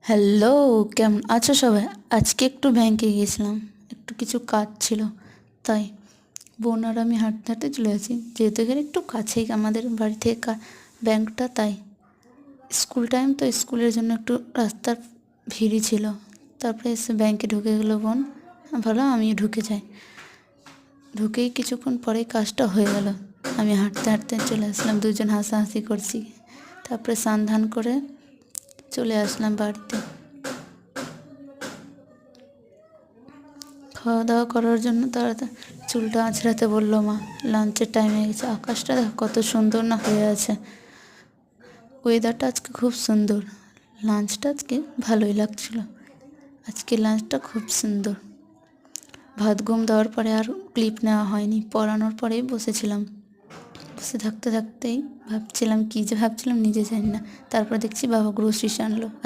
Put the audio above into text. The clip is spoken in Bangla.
হ্যালো, কেমন আছো সবাই? আজকে একটু ব্যাংকে গিয়েছিলাম, একটু কিছু কাজ ছিল, তাই বোন আর আমি হাঁটতে হাঁটতে চলে গেছি। যেহেতু এখানে একটু কাছেই আমাদের বাড়ি থেকে ব্যাংকটা, তাই স্কুল টাইম তো স্কুলের জন্য একটু রাস্তার ভিড়ই ছিল। তারপরে এসে ব্যাংকে ঢুকে গেলো বোন, ভালো আমিও ঢুকে যাই। ঢুকেই কিছুক্ষণ পরেই কাজটা হয়ে গেল। আমি হাঁটতে হাঁটতে চলে আসলাম, দুজন হাসাহাসি করছি। তারপরে স্নান ধান করে চলে আসলাম বাড়িতে। খাওয়া দাওয়া করার জন্য তাড়াতাড়ি চুলটা আঁচড়াতে বললো মা। লাঞ্চের টাইম হয়ে গেছে। আকাশটা দেখো কত সুন্দর না হয়ে আছে। ওয়েদারটা আজকে খুব সুন্দর। লাঞ্চটা আজকে ভালোই লাগছিল। আজকে লাঞ্চটা খুব সুন্দর। ভাত ঘুম দেওয়ার পরে আর ক্লিপ নেওয়া হয়নি, পড়ানোর পরেই বসেছিলাম। বসে থাকতে থাকতেই ভাবছিলাম, কী যে ভাবছিলাম নিজে জানি না। তারপর দেখছি বাবা গ্রোসারিস আনলো।